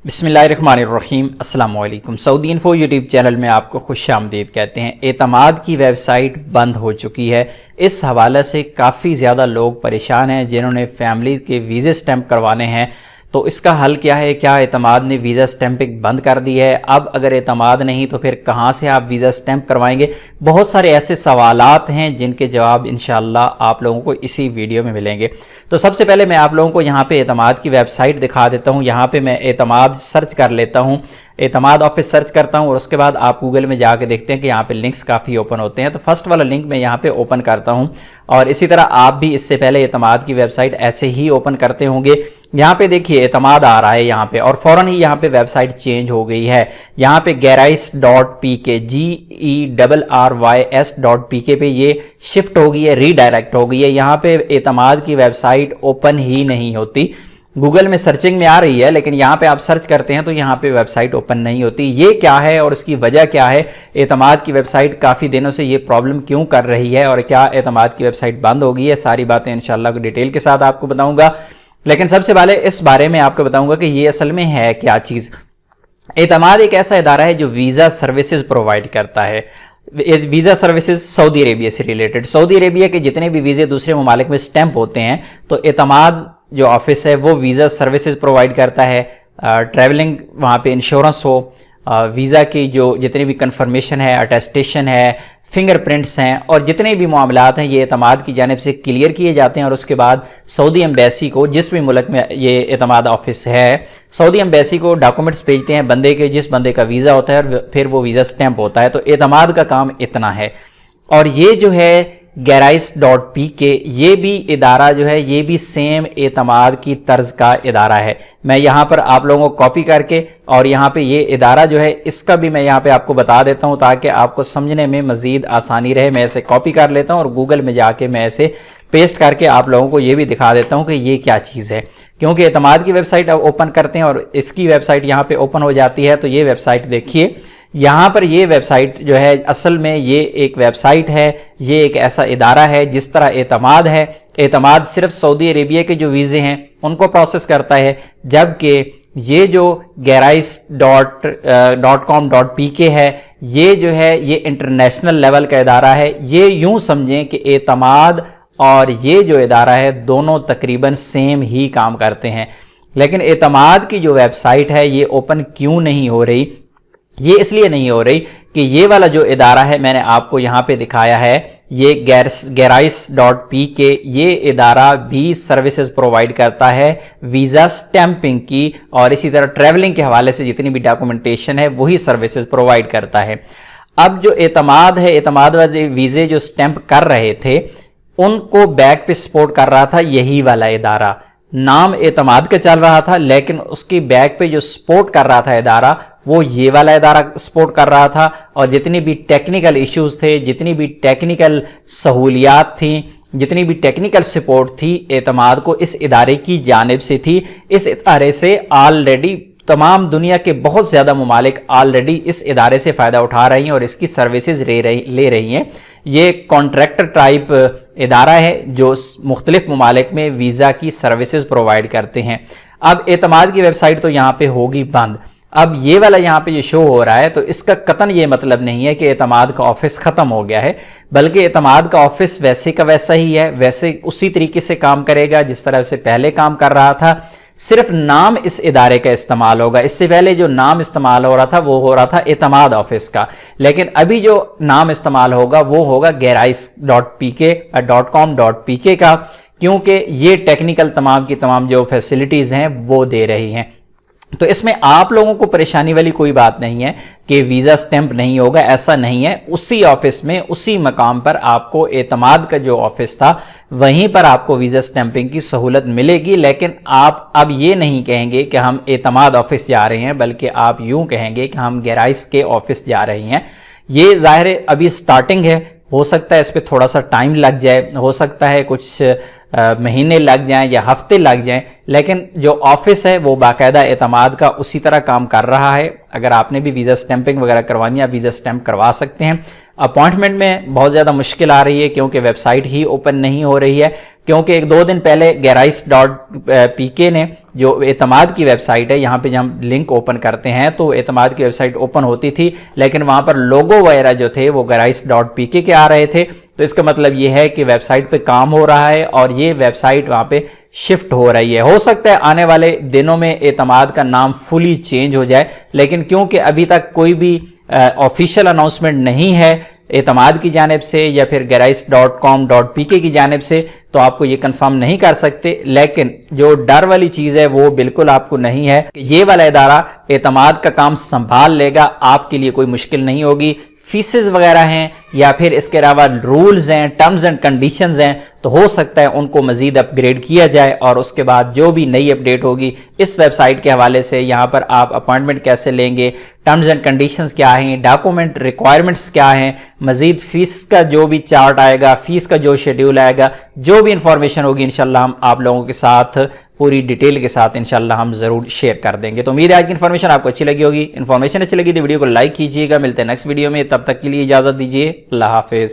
बिस्मिल्लाहिर्रहमानिर्रहीम अस्सलाम वालेकुम। सऊदी इन्फो यूट्यूब चैनल में आपको खुश आमदीद कहते हैं। एतमाद की वेबसाइट बंद हो चुकी है। इस हवाले से काफ़ी ज़्यादा लोग परेशान हैं जिन्होंने फैमिली के वीज़े स्टैंप करवाने हैं। तो इसका हल क्या है? क्या एतमाद ने वीज़ा स्टैंपिंग बंद कर दी है? अब अगर एतमाद नहीं तो फिर कहाँ से आप वीज़ा स्टैंप करवाएंगे? बहुत सारे ऐसे सवालात हैं जिनके जवाब इंशाअल्लाह आप लोगों को इसी वीडियो में मिलेंगे। तो सबसे पहले मैं आप लोगों को यहाँ पे एतमाद की वेबसाइट दिखा देता हूँ। यहाँ पे मैं एतमाद सर्च कर लेता हूँ, एतमाद ऑफिस सर्च करता हूँ और उसके बाद आप गूगल में जाके देखते हैं कि यहाँ पे लिंक्स काफ़ी ओपन होते हैं। तो फर्स्ट वाला लिंक मैं यहाँ पे ओपन करता हूँ और इसी तरह आप भी इससे पहले एतमाद की वेबसाइट ऐसे ही ओपन करते होंगे। यहाँ पे देखिए एतमाद आ रहा है यहाँ पे और फ़ौरन ही यहाँ पे वेबसाइट चेंज हो गई है। यहाँ पे gerays.pk GERRYS.pk पे ये शिफ्ट हो गई है, रीडायरेक्ट हो गई है। यहाँ पे एतमाद की वेबसाइट ओपन ही नहीं होती। गूगल में सर्चिंग में आ रही है लेकिन यहाँ पे आप सर्च करते हैं तो यहाँ पे वेबसाइट ओपन नहीं होती। ये क्या है और इसकी वजह क्या है? एतमाद की वेबसाइट काफ़ी दिनों से ये प्रॉब्लम क्यों कर रही है और क्या एतमाद की वेबसाइट बंद हो गई है? सारी बातें इंशाल्लाह डिटेल के साथ आपको बताऊंगा। लेकिन सबसे पहले इस बारे में आपको बताऊंगा कि ये असल में है क्या चीज़। एतमाद एक ऐसा इदारा है जो वीज़ा सर्विसेज प्रोवाइड करता है। वीज़ा सर्विसेज सऊदी अरेबिया से रिलेटेड, सऊदी अरेबिया के जितने भी वीज़े दूसरे ममालिक में स्टैंप होते हैं तो एतमाद जो ऑफिस है वो वीज़ा सर्विसेज प्रोवाइड करता है। ट्रैवलिंग वहाँ पे इंश्योरेंस हो, वीज़ा की जो जितनी भी कंफर्मेशन है, अटेस्टेशन है, फिंगरप्रिंट्स हैं और जितने भी मामलात हैं ये एतमाद की जानिब से क्लियर किए जाते हैं और उसके बाद सऊदी एम्बेसी को, जिस भी मुल्क में ये एतमाद ऑफिस है, सऊदी एम्बेसी को डॉक्यूमेंट्स भेजते हैं बंदे के, जिस बंदे का वीज़ा होता है और फिर वो वीज़ा स्टैंप होता है। तो एतमाद का काम इतना है। और ये जो है gerays.pk ये भी इदारा जो है ये भी सेम एतमाद की तर्ज का इदारा है। मैं यहाँ पर आप लोगों को कॉपी करके और यहाँ पे ये इदारा जो है इसका भी मैं यहाँ पे आपको बता देता हूँ ताकि आपको समझने में मज़ीद आसानी रहे। मैं इसे कॉपी कर लेता हूँ और गूगल में जाके मैं इसे पेस्ट करके आप लोगों को ये भी दिखा देता हूँ कि ये क्या चीज़ है। क्योंकि एतमाद की वेबसाइट अब ओपन करते हैं और इसकी वेबसाइट यहाँ पे ओपन हो जाती है। तो ये वेबसाइट देखिए, यहाँ पर ये वेबसाइट जो है असल में ये एक वेबसाइट है, ये एक ऐसा इदारा है जिस तरह एतमाद है। एतमाद सिर्फ सऊदी अरेबिया के जो वीज़े हैं उनको प्रोसेस करता है, जबकि ये जो gerays.com.pk है ये जो है ये इंटरनेशनल लेवल का इदारा है। ये यूं समझें कि एतमाद और ये जो इदारा है दोनों तकरीबन सेम ही काम करते हैं। लेकिन एतमाद की जो वेबसाइट है ये ओपन क्यों नहीं हो रही? ये इसलिए नहीं हो रही कि ये वाला जो इदारा है मैंने आपको यहाँ पे दिखाया है, ये gerays.pk ये इदारा भी सर्विसेज प्रोवाइड करता है वीज़ा स्टैंपिंग की और इसी तरह ट्रैवलिंग के हवाले से जितनी भी डॉक्यूमेंटेशन है वही सर्विसेज प्रोवाइड करता है। अब जो एतमाद है, एतमाद वाले वीज़े जो स्टैंप कर रहे थे उनको बैक पे सपोर्ट कर रहा था यही वाला इदारा। नाम एतमाद का चल रहा था लेकिन उसकी बैक पे जो सपोर्ट कर रहा था इदारा वो ये वाला इदारा सपोर्ट कर रहा था। और जितनी भी टेक्निकल इश्यूज थे, जितनी भी टेक्निकल सहूलियात थी, जितनी भी टेक्निकल सपोर्ट थी एतमाद को इस इदारे की जानिब से थी। इस इदारे से ऑलरेडी तमाम दुनिया के बहुत ज़्यादा ममालिक ऑलरेडी इस इदारे से फ़ायदा उठा रही हैं और इसकी सर्विसेज ले रही हैं। ये कॉन्ट्रैक्टर टाइप इदारा है जो मुख्तलिफ ममालिक में वीज़ा की सर्विसेज प्रोवाइड करते हैं। अब एतमाद की वेबसाइट तो यहाँ पे होगी बंद। अब ये वाला यहाँ पे ये शो हो रहा है तो इसका कतन ये मतलब नहीं है कि एतमाद का ऑफिस ख़त्म हो गया है, बल्कि एतमाद का ऑफिस वैसे का वैसा ही है, वैसे उसी तरीके से काम करेगा जिस तरह से पहले काम कर रहा था। सिर्फ नाम इस इदारे का इस्तेमाल होगा। इससे पहले जो नाम इस्तेमाल हो रहा था वो हो रहा था एतमाद ऑफिस का, लेकिन अभी जो नाम इस्तेमाल होगा वो होगा gerays.pk.com.pk का, क्योंकि ये टेक्निकल तमाम की तमाम जो फैसिलिटीज़ हैं वो दे रही हैं। तो इसमें आप लोगों को परेशानी वाली कोई बात नहीं है कि वीज़ा स्टैंप नहीं होगा, ऐसा नहीं है। उसी ऑफिस में उसी मकाम पर आपको एतमाद का जो ऑफिस था वहीं पर आपको वीज़ा स्टैंपिंग की सहूलत मिलेगी। लेकिन आप अब ये नहीं कहेंगे कि हम एतमाद ऑफिस जा रहे हैं, बल्कि आप यूं कहेंगे कि हम gerays के ऑफिस जा रहे हैं। ये ज़ाहिर है अभी स्टार्टिंग है, हो सकता है इस पर थोड़ा सा टाइम लग जाए, हो सकता है कुछ महीने लग जाएं या हफ्ते लग जाएं, लेकिन जो ऑफिस है वो बाकायदा एतमाद का उसी तरह काम कर रहा है। अगर आपने भी वीज़ा स्टैंपिंग वगैरह करवानी है आप वीज़ा स्टैंप करवा सकते हैं। अपॉइंटमेंट में बहुत ज़्यादा मुश्किल आ रही है क्योंकि वेबसाइट ही ओपन नहीं हो रही है। کیونکہ ایک دو دن پہلے Gerais.pk نے جو اعتماد کی ویب سائٹ ہے، یہاں پہ جب ہم لنک اوپن کرتے ہیں تو اعتماد کی ویب سائٹ اوپن ہوتی تھی، لیکن وہاں پر لوگو وغیرہ جو تھے وہ Gerais.pk کے آ رہے تھے. تو اس کا مطلب یہ ہے کہ ویب سائٹ پہ کام ہو رہا ہے اور یہ ویب سائٹ وہاں پہ شفٹ ہو رہی ہے. ہو سکتا ہے آنے والے دنوں میں اعتماد کا نام فلی چینج ہو جائے، لیکن کیونکہ ابھی تک کوئی بھی آفیشیل اناؤنسمنٹ نہیں ہے اعتماد کی جانب سے یا پھر Gerais.com.pk کی جانب سے، تو آپ کو یہ کنفرم نہیں کر سکتے. لیکن جو ڈر والی چیز ہے وہ بالکل آپ کو نہیں ہے کہ یہ والا ادارہ اعتماد کا کام سنبھال لے گا، آپ کے لیے کوئی مشکل نہیں ہوگی. فیسز وغیرہ ہیں یا پھر اس کے علاوہ رولز ہیں، ٹرمز اینڈ کنڈیشنز ہیں، تو ہو سکتا ہے ان کو مزید اپ گریڈ کیا جائے اور اس کے بعد جو بھی نئی اپڈیٹ ہوگی اس ویب سائٹ کے حوالے سے، یہاں پر آپ اپوائنٹمنٹ کیسے لیں گے، ٹرمز اینڈ کنڈیشنز کیا ہیں، ڈاکومنٹ ریکوائرمنٹس کیا ہیں، مزید فیس کا جو بھی چارٹ آئے گا، فیس کا جو شیڈیول آئے گا، جو بھی انفارمیشن ہوگی انشاءاللہ ہم آپ لوگوں کے ساتھ پوری ڈیٹیل کے ساتھ انشاءاللہ ہم ضرور شیئر کر دیں گے. تو امید ہے آج کی انفارمیشن آپ کو اچھی لگی ہوگی. انفارمیشن اچھی لگی تو ویڈیو کو لائک کیجیے گا. ملتے ہیں نیکسٹ ویڈیو میں، تب تک کے لیے اجازت دیجیے. اللہ حافظ.